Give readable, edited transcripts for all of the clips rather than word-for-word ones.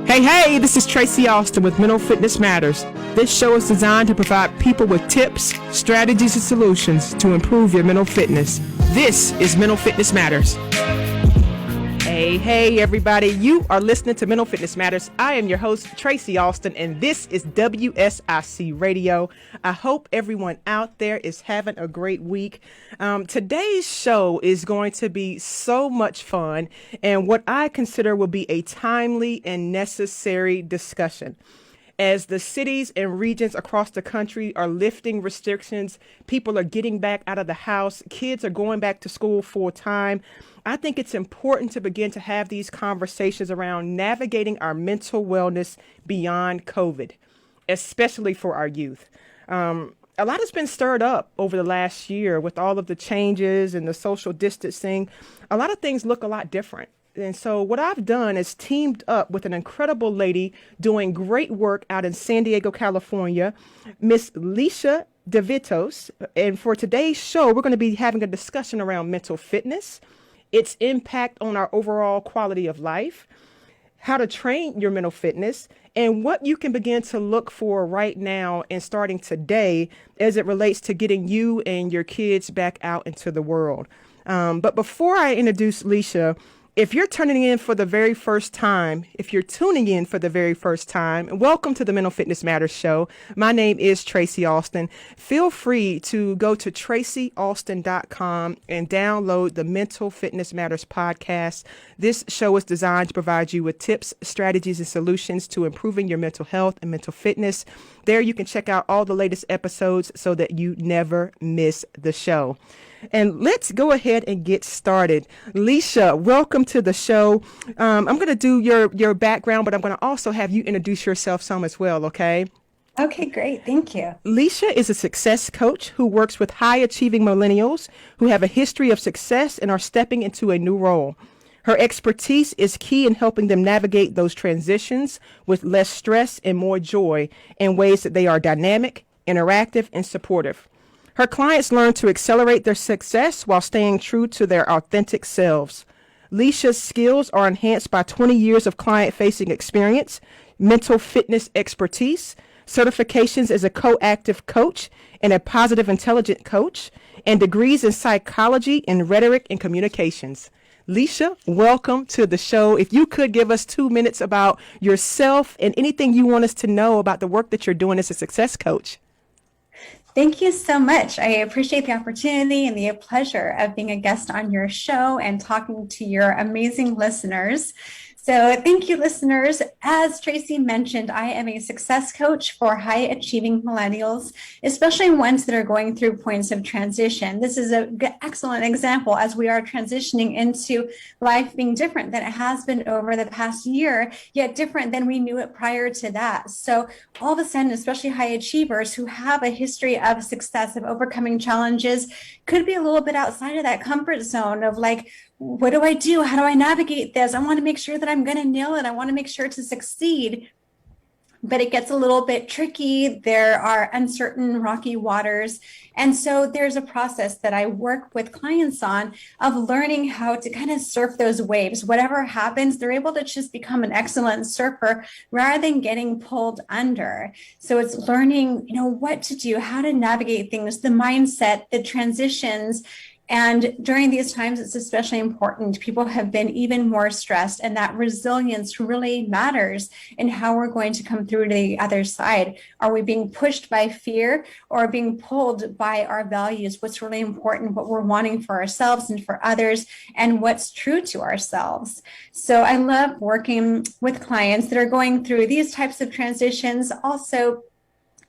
Hey, this is Tracy Austin with Mental Fitness Matters. This show is designed to provide people with tips, strategies, and solutions to improve your mental fitness. This is Mental Fitness Matters. Hey, everybody. You are listening to Mental Fitness Matters. I am your host, Tracy Austin, and this is WSIC Radio. I hope everyone out there is having a great week. Today's show is going to be so much fun and what I consider will be a timely and necessary discussion. As the cities and regions across the country are lifting restrictions, people are getting back out of the house, kids are going back to school full time. I think it's important to begin to have these conversations around navigating our mental wellness beyond COVID, especially for our youth. A lot has been stirred up over the last year with all of the changes and the social distancing. A lot of things look a lot different. And so what I've done is teamed up with an incredible lady doing great work out in San Diego, California, Miss Lisha Davidovitis. And for today's show, we're going to be having a discussion around mental fitness, its impact on our overall quality of life, how to train your mental fitness, and what you can begin to look for right now and starting today as it relates to getting you and your kids back out into the world. But before I introduce Lisha, if you're tuning in for the very first time, welcome to the Mental Fitness Matters show. My name is Tracy Austin. Feel free to go to tracyaustin.com and download the Mental Fitness Matters podcast. This show is designed to provide you with tips, strategies, and solutions to improving your mental health and mental fitness. There you can check out all the latest episodes so that you never miss the show. And let's go ahead and get started. Lisha, welcome to the show. I'm going to do your background, but I'm going to also have you introduce yourself some as well, okay? Okay, great. Thank you. Lisha is a success coach who works with high-achieving millennials who have a history of success and are stepping into a new role. Her expertise is key in helping them navigate those transitions with less stress and more joy in ways that they are dynamic, interactive, and supportive. Her clients learn to accelerate their success while staying true to their authentic selves. Lisha's skills are enhanced by 20 years of client-facing experience, mental fitness expertise, certifications as a coactive coach and a positive intelligent coach, and degrees in psychology and rhetoric and communications. Lisha, welcome to the show. If you could give us 2 minutes about yourself and anything you want us to know about the work that you're doing as a success coach. Thank you so much. I appreciate the opportunity and the pleasure of being a guest on your show and talking to your amazing listeners. So thank you, listeners. As Tracy mentioned, I am a success coach for high-achieving millennials, especially ones that are going through points of transition. This is an excellent example as we are transitioning into life being different than it has been over the past year, yet different than we knew it prior to that. So all of a sudden, especially high achievers who have a history of success, of overcoming challenges, could be a little bit outside of that comfort zone of like, what do I do? How do I navigate this? I want to make sure that I'm going to nail it. I want to make sure to succeed. But it gets a little bit tricky. There are uncertain, rocky waters. And so there's a process that I work with clients on of learning how to kind of surf those waves. Whatever happens, they're able to just become an excellent surfer rather than getting pulled under. So it's learning, what to do, how to navigate things, the mindset, the transitions. And during these times, it's especially important. People have been even more stressed, and that resilience really matters in how we're going to come through to the other side. Are we being pushed by fear or being pulled by our values? What's really important, what we're wanting for ourselves and for others, and what's true to ourselves. So I love working with clients that are going through these types of transitions. Also,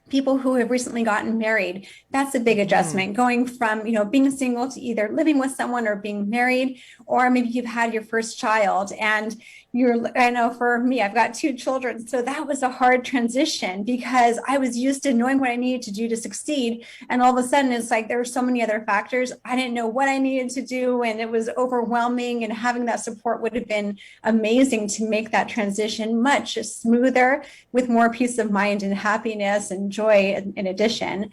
people who have recently gotten married, that's a big adjustment, going from, being single to either living with someone or being married, or maybe you've had your first child and I know for me, I've got 2 children. So that was a hard transition because I was used to knowing what I needed to do to succeed. And all of a sudden it's like, there were so many other factors. I didn't know what I needed to do. And it was overwhelming, and having that support would have been amazing to make that transition much smoother with more peace of mind and happiness and joy in addition.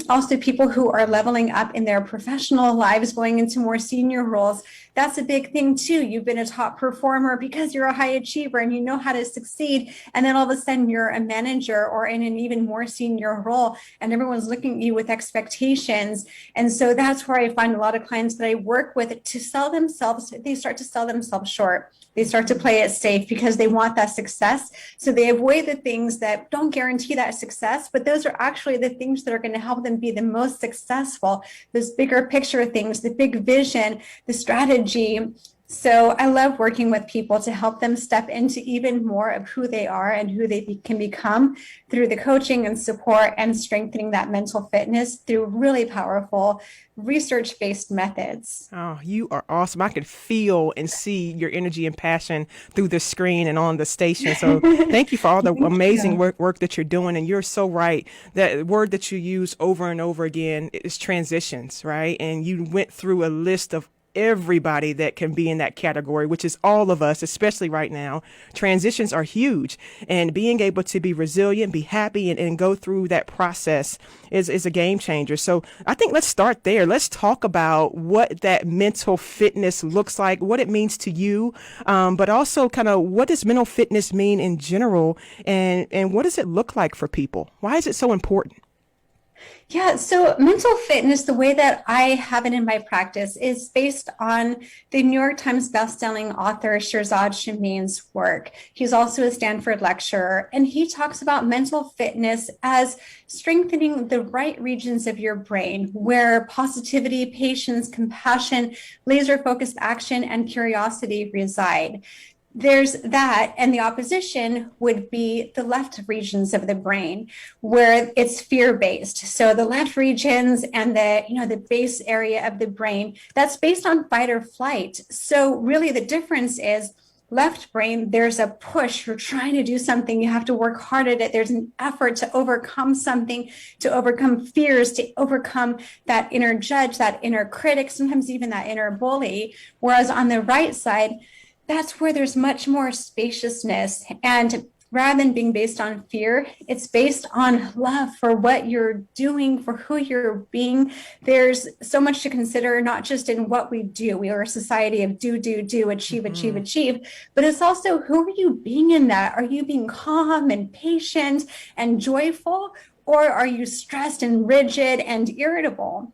Also, people who are leveling up in their professional lives, going into more senior roles, that's a big thing too. You've been a top performer because because you're a high achiever and you know how to succeed. And then all of a sudden you're a manager or in an even more senior role, and everyone's looking at you with expectations. And so that's where I find a lot of clients that I work with to sell themselves, they start to sell themselves short. They start to play it safe because they want that success. So they avoid the things that don't guarantee that success, but those are actually the things that are going to help them be the most successful. Those bigger picture things, the big vision, the strategy. So I love working with people to help them step into even more of who they are and who they can become through the coaching and support and strengthening that mental fitness through really powerful research-based methods. Oh, you are awesome. I can feel and see your energy and passion through the screen and on the station. So thank you for all the amazing work that you're doing. And you're so right. That word that you use over and over again is transitions, right? And you went through a list of everybody that can be in that category, which is all of us, especially right now. Transitions are huge, and being able to be resilient, be happy, and go through that process is a game changer. So I think let's start there. Let's talk about what that mental fitness looks like, what it means to you, but also kind of what does mental fitness mean in general, and what does it look like for people? Why is it so important? Yeah, so mental fitness, the way that I have it in my practice is based on the New York Times bestselling author Shirzad Shamin's work. He's also a Stanford lecturer, and he talks about mental fitness as strengthening the right regions of your brain where positivity, patience, compassion, laser-focused action, and curiosity reside. There's that, and the opposition would be the left regions of the brain where it's fear-based. So the left regions and the base area of the brain, that's based on fight or flight. So really the difference is left brain, there's a push. You're trying to do something. You have to work hard at it. There's an effort to overcome something, to overcome fears, to overcome that inner judge, that inner critic, sometimes even that inner bully. Whereas on the right side, that's where there's much more spaciousness. And rather than being based on fear, it's based on love for what you're doing, for who you're being. There's so much to consider, not just in what we do. We are a society of do, achieve, achieve. But it's also, who are you being in that? Are you being calm and patient and joyful? Or are you stressed and rigid and irritable?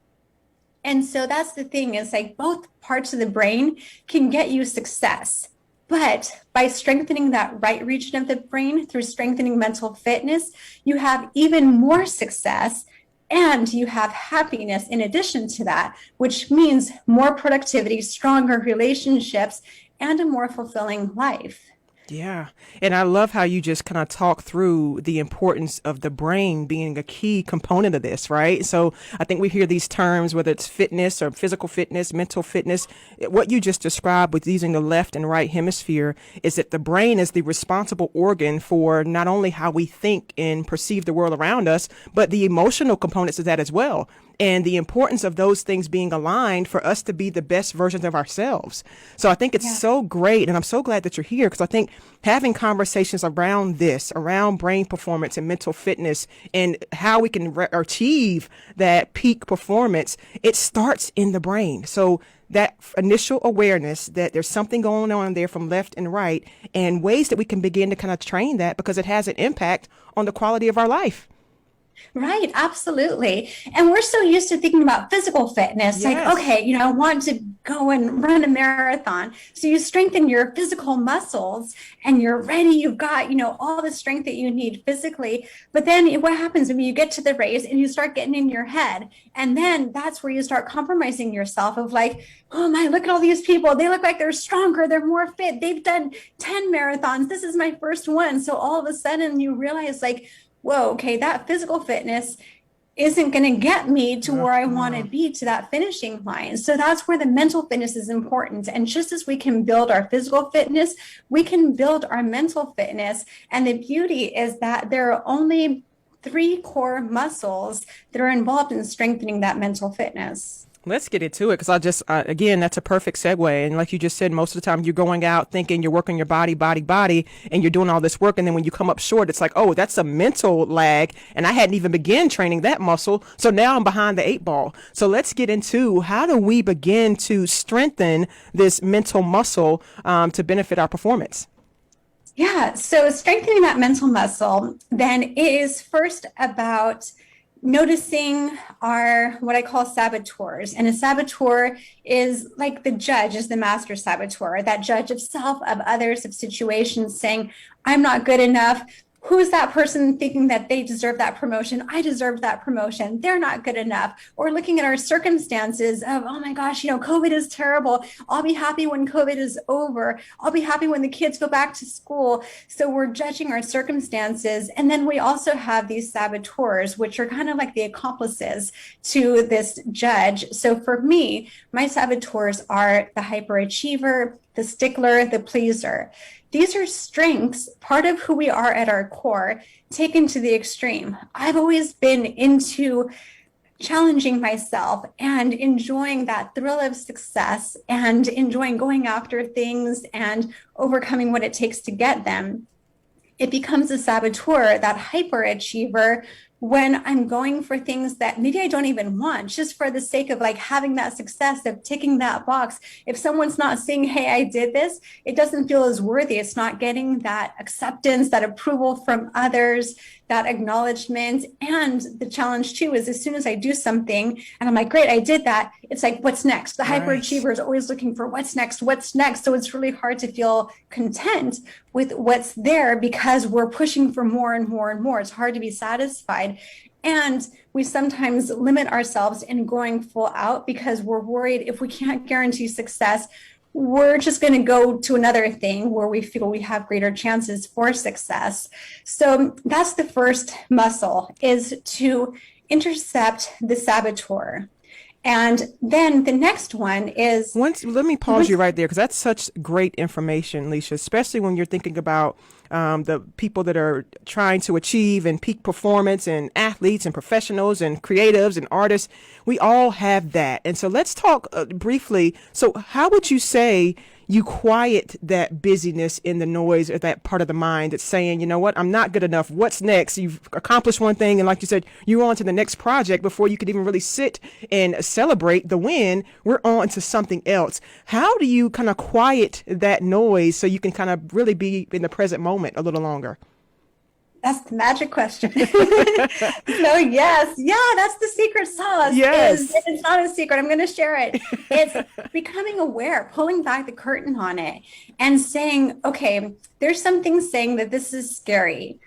And so that's the thing, is like both parts of the brain can get you success. But by strengthening that right region of the brain through strengthening mental fitness, you have even more success, and you have happiness in addition to that, which means more productivity, stronger relationships, and a more fulfilling life. Yeah. And I love how you just kind of talk through the importance of the brain being a key component of this, right? So I think we hear these terms, whether it's fitness or physical fitness, mental fitness. What you just described with using the left and right hemisphere is that the brain is the responsible organ for not only how we think and perceive the world around us, but the emotional components of that as well. And the importance of those things being aligned for us to be the best versions of ourselves. So I think it's so great. And I'm so glad that you're here, because I think having conversations around this, around brain performance and mental fitness and how we can achieve that peak performance, it starts in the brain. So that initial awareness that there's something going on there from left and right, and ways that we can begin to kind of train that, because it has an impact on the quality of our life. Right, absolutely. And we're so used to thinking about physical fitness, like, okay, I want to go and run a marathon. So you strengthen your physical muscles and you're ready. You've got, all the strength that you need physically. But then what happens when you get to the race and you start getting in your head? And then that's where you start compromising yourself of like, oh my, look at all these people. They look like they're stronger. They're more fit. They've done 10 marathons. This is my first one. So all of a sudden you realize like, whoa, okay, that physical fitness isn't going to get me to where I want to be, to that finishing line. So that's where the mental fitness is important. And just as we can build our physical fitness, we can build our mental fitness. And the beauty is that there are only 3 core muscles that are involved in strengthening that mental fitness. Let's get into it because again, that's a perfect segue. And like you just said, most of the time you're going out thinking you're working your body, and you're doing all this work. And then when you come up short, it's like, oh, that's a mental lag. And I hadn't even begun training that muscle. So now I'm behind the eight ball. So let's get into how do we begin to strengthen this mental muscle to benefit our performance? Yeah, so strengthening that mental muscle then is first about noticing our what I call saboteurs. And a saboteur is like the judge is the master saboteur, that judge of self, of others, of situations, saying, I'm not good enough. Who's that person thinking that they deserve that promotion? I deserve that promotion. They're not good enough. Or looking at our circumstances of, oh my gosh, COVID is terrible. I'll be happy when COVID is over. I'll be happy when the kids go back to school. So we're judging our circumstances. And then we also have these saboteurs, which are kind of like the accomplices to this judge. So for me, my saboteurs are the hyperachiever, the stickler, the pleaser. These are strengths, part of who we are at our core, taken to the extreme. I've always been into challenging myself and enjoying that thrill of success and enjoying going after things and overcoming what it takes to get them. It becomes a saboteur, that hyperachiever, when I'm going for things that maybe I don't even want, just for the sake of like having that success, of ticking that box. If someone's not saying, hey, I did this, it doesn't feel as worthy. It's not getting that acceptance, that approval from others, that acknowledgement. And the challenge too is as soon as I do something and I'm like, great, I did that. It's like, what's next? The hyperachiever is always looking for what's next, what's next. So it's really hard to feel content with what's there because we're pushing for more and more and more. It's hard to be satisfied. And we sometimes limit ourselves in going full out because we're worried if we can't guarantee success, we're just going to go to another thing where we feel we have greater chances for success. So that's the first muscle, is to intercept the saboteur. And then the next one is... Let me pause you right there because that's such great information, Lisha, especially when you're thinking about the people that are trying to achieve and peak performance, and athletes and professionals and creatives and artists. We all have that. And so let's talk briefly. So how would you say you quiet that busyness in the noise of that part of the mind that's saying, you know what, I'm not good enough. What's next? You've accomplished one thing. And like you said, you're on to the next project before you could even really sit and celebrate the win. We're on to something else. How do you kind of quiet that noise so you can kind of really be in the present moment a little longer? That's the magic question. So yes, that's the secret sauce. Yes. It's not a secret. I'm going to share it. It's becoming aware, pulling back the curtain on it and saying, okay, there's something saying that this is scary.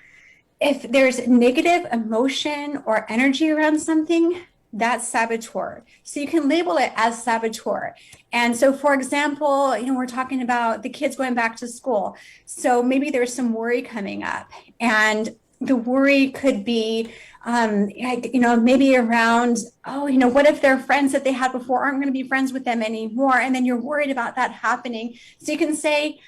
If there's negative emotion or energy around something, that's saboteur. So you can label it as saboteur. And so, for example, we're talking about the kids going back to school. So maybe there's some worry coming up, and the worry could be, maybe around, what if their friends that they had before aren't going to be friends with them anymore? And then you're worried about that happening. So you can say,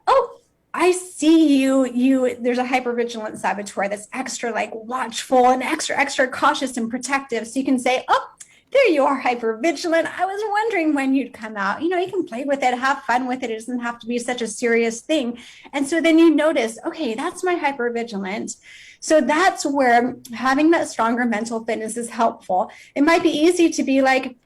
oh, I see you, there's a hypervigilant saboteur that's extra like watchful and extra cautious and protective. So you can say, oh, there you are, hypervigilant. I was wondering when you'd come out. You can play with it, have fun with it. It doesn't have to be such a serious thing. And so then you notice, okay, that's my hypervigilant. So that's where having that stronger mental fitness is helpful. It might be easy to be like,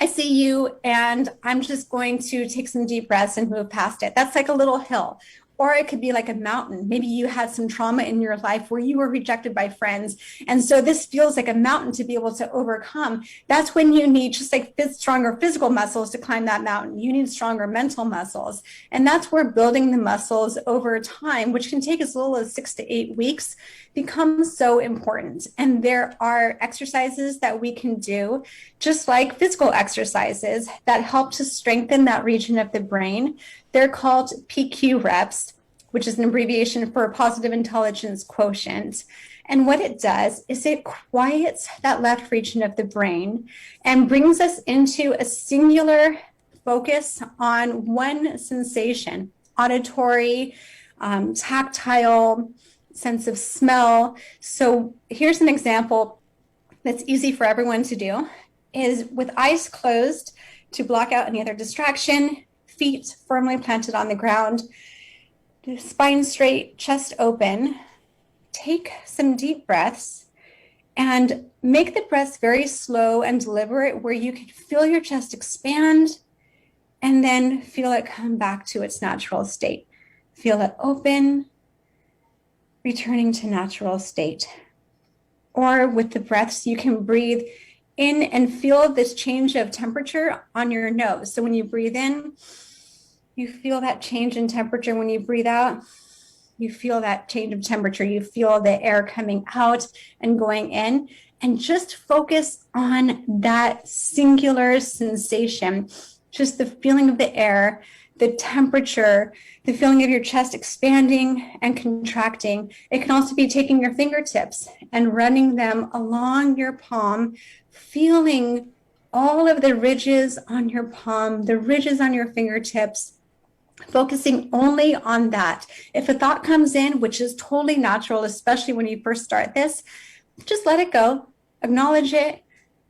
I see you and I'm just going to take some deep breaths and move past it. That's like a little hill. Or it could be like a mountain. Maybe you had some trauma in your life where you were rejected by friends. And so this feels like a mountain to be able to overcome. That's when you need just like stronger physical muscles to climb that mountain. You need stronger mental muscles. And that's where building the muscles over time, which can take as little as 6 to 8 weeks, becomes so important. And there are exercises that we can do, just like physical exercises, that help to strengthen that region of the brain. They're called PQ reps, which is an abbreviation for positive intelligence quotient. And what it does is it quiets that left region of the brain and brings us into a singular focus on one sensation: auditory, tactile, sense of smell. So here's an example that's easy for everyone to do. is with eyes closed to block out any other distraction, feet firmly planted on the ground, spine straight, chest open. Take some deep breaths and make the breaths very slow and deliberate where you can feel your chest expand and then feel it come back to its natural state. Feel it open, returning to natural state. Or with the breaths, you can breathe in and feel this change of temperature on your nose. So when you breathe in, you feel that change in temperature. When you breathe out, you feel that change of temperature. You feel the air coming out and going in, and just focus on that singular sensation, just the feeling of the air, the temperature, the feeling of your chest expanding and contracting. It can also be taking your fingertips and running them along your palm, feeling all of the ridges on your palm, the ridges on your fingertips, focusing only on that. If a thought comes in, which is totally natural, especially when you first start this, just let it go, acknowledge it,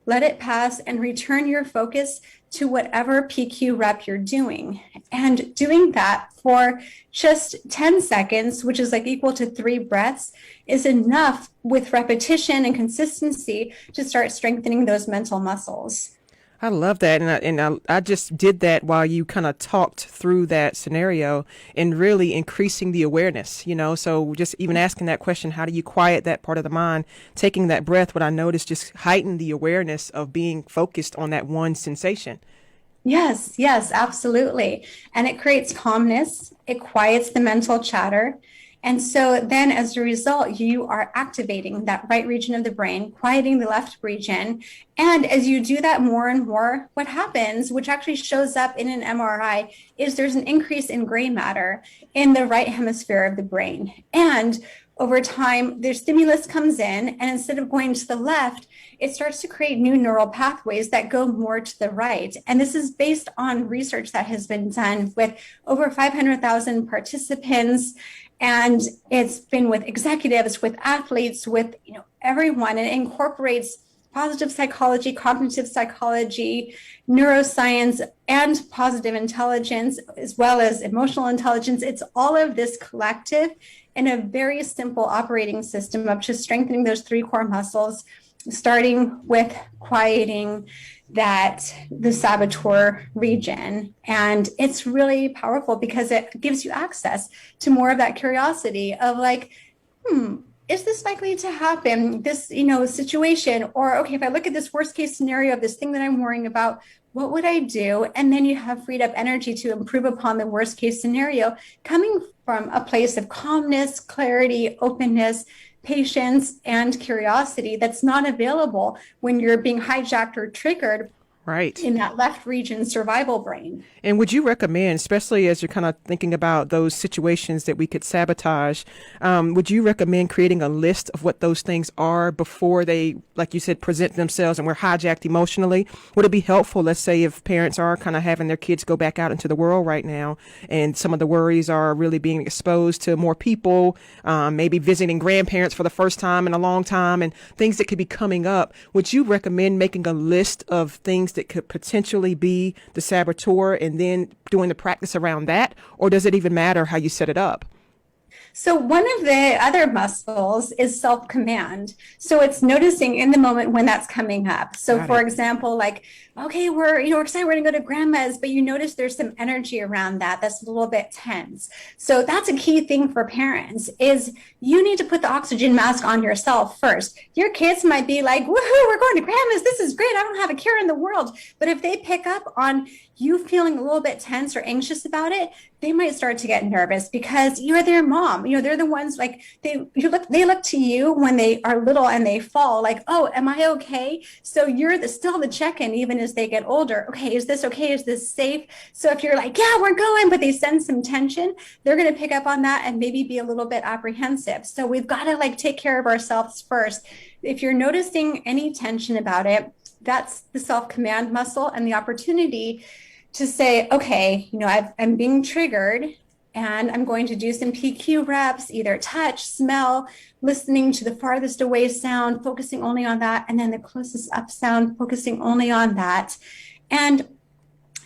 let it pass, and return your focus to whatever PQ rep you're doing. And doing that for just 10 seconds, which is like equal to 3 breaths, is enough with repetition and consistency to start strengthening those mental muscles. I love that. And I just did that while you kind of talked through that scenario and really increasing the awareness, so just even asking that question, how do you quiet that part of the mind? Taking that breath, what I noticed just heightened the awareness of being focused on that one sensation. Yes, absolutely. And it creates calmness. It quiets the mental chatter. And so then as a result, you are activating that right region of the brain, quieting the left region. And as you do that more and more, what happens, which actually shows up in an MRI, is there's an increase in gray matter in the right hemisphere of the brain. And over time, the stimulus comes in, and instead of going to the left, it starts to create new neural pathways that go more to the right. And this is based on research that has been done with over 500,000 participants. And it's been with executives, with athletes, with everyone. And it incorporates positive psychology, cognitive psychology, neuroscience, and positive intelligence, as well as emotional intelligence. It's all of this collective in a very simple operating system of just strengthening those 3 core muscles, starting with quieting the saboteur region. And it's really powerful because it gives you access to more of that curiosity of like, is this likely to happen, this situation? Or okay, if I look at this worst case scenario of this thing that I'm worrying about, what would I do? And then you have freed up energy to improve upon the worst case scenario, coming from a place of calmness, clarity, openness, patience, and curiosity that's not available when you're being hijacked or triggered Right. in that left region survival brain. And would you recommend, especially as you're kind of thinking about those situations that we could sabotage, would you recommend creating a list of what those things are before they, like you said, present themselves and we're hijacked emotionally? Would it be helpful, let's say, if parents are kind of having their kids go back out into the world right now and some of the worries are really being exposed to more people, maybe visiting grandparents for the first time in a long time and things that could be coming up? Would you recommend making a list of things that could potentially be the saboteur and then doing the practice around that? Or does it even matter how you set it up? So one of the other muscles is self-command. So it's noticing in the moment when that's coming up. So for example, like, okay, we're excited, we're gonna go to grandma's, but you notice there's some energy around that's a little bit tense. So that's a key thing for parents is you need to put the oxygen mask on yourself first. Your kids might be like, woohoo, we're going to grandma's, this is great, I don't have a care in the world. But if they pick up on you feeling a little bit tense or anxious about it, they might start to get nervous because you're their mom. They're the ones like they look to you when they are little and they fall like, oh, am I okay? So you're still the check-in even as they get older. Okay, is this okay? Is this safe? So if you're like, yeah, we're going, but they sense some tension, they're going to pick up on that and maybe be a little bit apprehensive. So we've got to like take care of ourselves first. If you're noticing any tension about it, that's the self-command muscle and the opportunity to say, okay, I'm being triggered. and I'm going to do some PQ reps, either touch, smell, listening to the farthest away sound, focusing only on that, and then the closest up sound, focusing only on that. And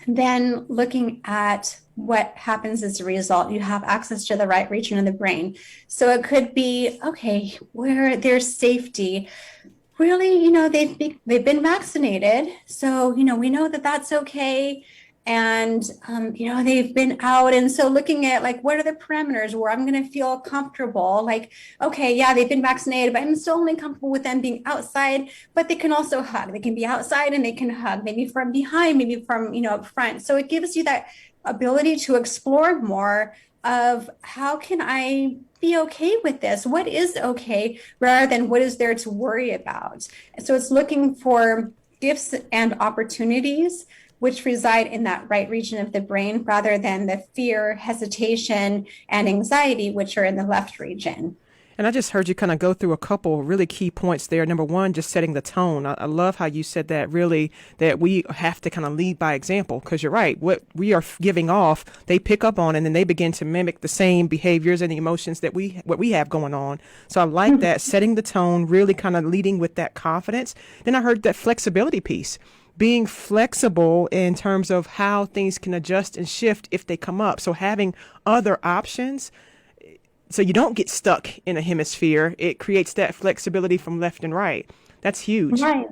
then looking at what happens as a result. You have access to the right region of the brain. So it could be, okay, where there's safety, really, they've been vaccinated. So, we know that that's okay. And, they've been out. And so looking at like, what are the parameters where I'm going to feel comfortable? Like, okay, yeah, they've been vaccinated, but I'm still only comfortable with them being outside, but they can also hug. They can be outside and they can hug, maybe from behind, maybe from, up front. So it gives you that ability to explore more of how can I be okay with this? What is okay rather than what is there to worry about? So it's looking for gifts and opportunities which reside in that right region of the brain rather than the fear, hesitation, and anxiety, which are in the left region. And I just heard you kind of go through a couple really key points there. Number one, just setting the tone. I love how you said that, really, that we have to kind of lead by example, because you're right. What we are giving off, they pick up on, and then they begin to mimic the same behaviors and the emotions that what we have going on. So I like that, setting the tone, really kind of leading with that confidence. Then I heard that flexibility piece. Being flexible in terms of how things can adjust and shift if they come up. So having other options so you don't get stuck in a hemisphere. It creates that flexibility from left and right. That's huge. Right.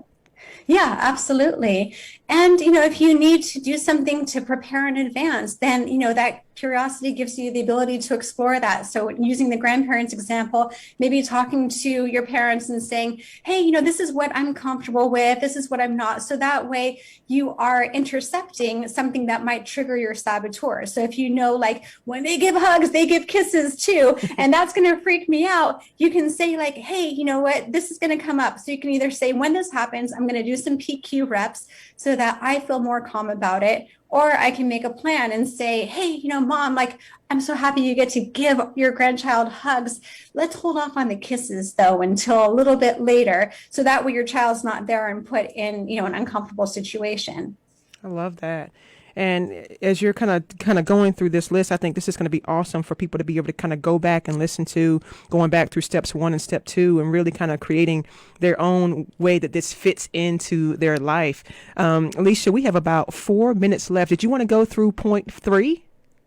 Yeah, absolutely. And, if you need to do something to prepare in advance, then, that curiosity gives you the ability to explore that. So using the grandparents example, maybe talking to your parents and saying, hey, this is what I'm comfortable with. This is what I'm not. So that way you are intercepting something that might trigger your saboteur. So if like when they give hugs, they give kisses too, and that's going to freak me out, you can say like, hey, you know what, this is going to come up. So you can either say, when this happens, I'm going to do some PQ reps so that I feel more calm about it. Or I can make a plan and say, hey, mom, like, I'm so happy you get to give your grandchild hugs. Let's hold off on the kisses, though, until a little bit later. So that way your child's not there and put in, an uncomfortable situation. I love that. And as you're kind of going through this list, I think this is going to be awesome for people to be able to kind of go back and listen to, going back through steps 1 and step 2, and really kind of creating their own way that this fits into their life. Lisha, we have about 4 minutes left. Did you want to go through point 3?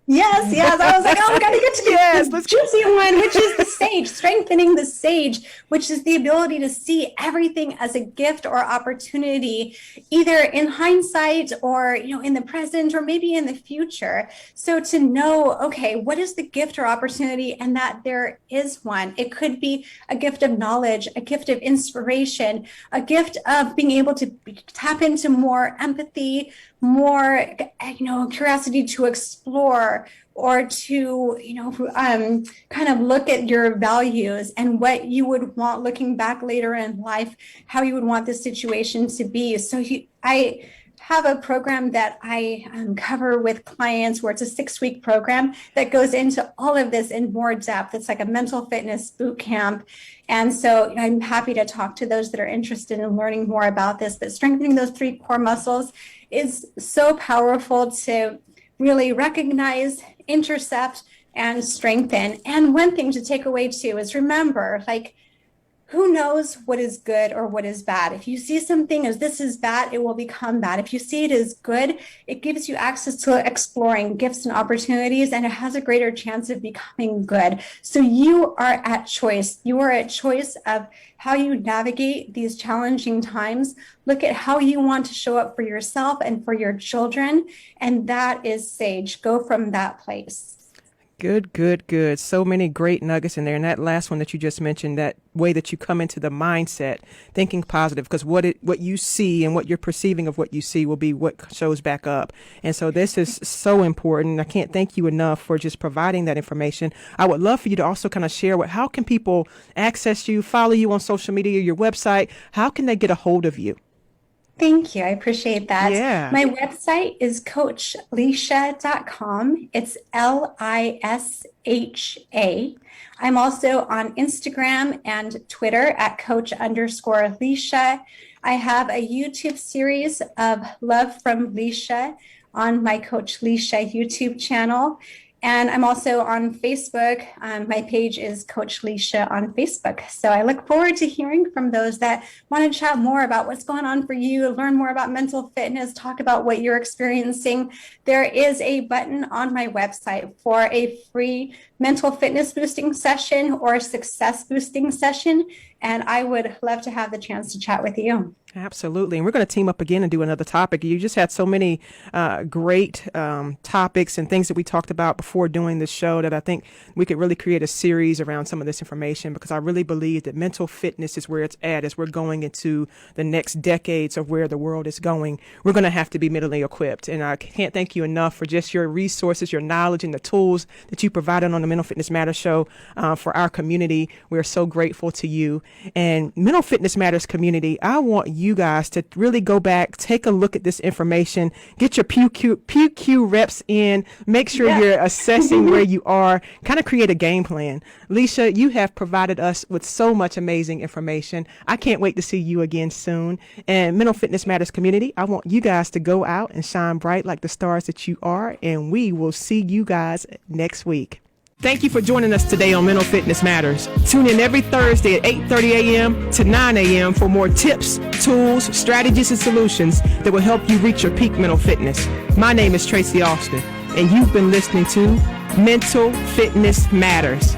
Yes. I was like, oh, we got to get to the juicy one, which is the sage, strengthening the sage, which is the ability to see everything as a gift or opportunity, either in hindsight or, in the present or maybe in the future. So to know, okay, what is the gift or opportunity, and that there is one. It could be a gift of knowledge, a gift of inspiration, a gift of being able to tap into more empathy, more, curiosity to explore, or to, kind of look at your values and what you would want looking back later in life, how you would want this situation to be. So I have a program that I cover with clients where it's a 6-week program that goes into all of this in more depth. It's like a mental fitness boot camp. And so I'm happy to talk to those that are interested in learning more about this. But strengthening those 3 core muscles is so powerful to really recognize, intercept, and strengthen. And one thing to take away too is remember, like, who knows what is good or what is bad? If you see something as this is bad, it will become bad. If you see it as good, it gives you access to exploring gifts and opportunities, and it has a greater chance of becoming good. So you are at choice. You are at choice of how you navigate these challenging times. Look at how you want to show up for yourself and for your children. And that is sage. Go from that place. Good. So many great nuggets in there. And that last one that you just mentioned, that way that you come into the mindset, thinking positive, because what you see and what you're perceiving of what you see will be what shows back up. And so this is so important. I can't thank you enough for just providing that information. I would love for you to also kind of share how can people access you, follow you on social media, your website? How can they get a hold of you? Thank you. I appreciate that. Yeah. My website is coachlisha.com. It's Lisha. I'm also on Instagram and Twitter at coach_Lisha. I have a YouTube series of Love from Lisha on my Coach Lisha YouTube channel. And I'm also on Facebook. My page is Coach Lisha on Facebook. So I look forward to hearing from those that want to chat more about what's going on for you, learn more about mental fitness, talk about what you're experiencing. There is a button on my website for a free mental fitness boosting session or success boosting session. And I would love to have the chance to chat with you. Absolutely. And we're going to team up again and do another topic. You just had so many great topics and things that we talked about before doing this show that I think we could really create a series around some of this information, because I really believe that mental fitness is where it's at as we're going into the next decades of where the world is going. We're going to have to be mentally equipped. And I can't thank you enough for just your resources, your knowledge, and the tools that you provided on the Mental Fitness Matters show for our community. We're so grateful to you. And Mental Fitness Matters community, I want you guys to really go back, take a look at this information, get your PQ reps in, make sure you're assessing where you are, kind of create a game plan. Lisha, you have provided us with so much amazing information. I can't wait to see you again soon. And Mental Fitness Matters community, I want you guys to go out and shine bright like the stars that you are, and we will see you guys next week. Thank you for joining us today on Mental Fitness Matters. Tune in every Thursday at 8:30 a.m. to 9 a.m. for more tips, tools, strategies, and solutions that will help you reach your peak mental fitness. My name is Tracy Austin, and you've been listening to Mental Fitness Matters.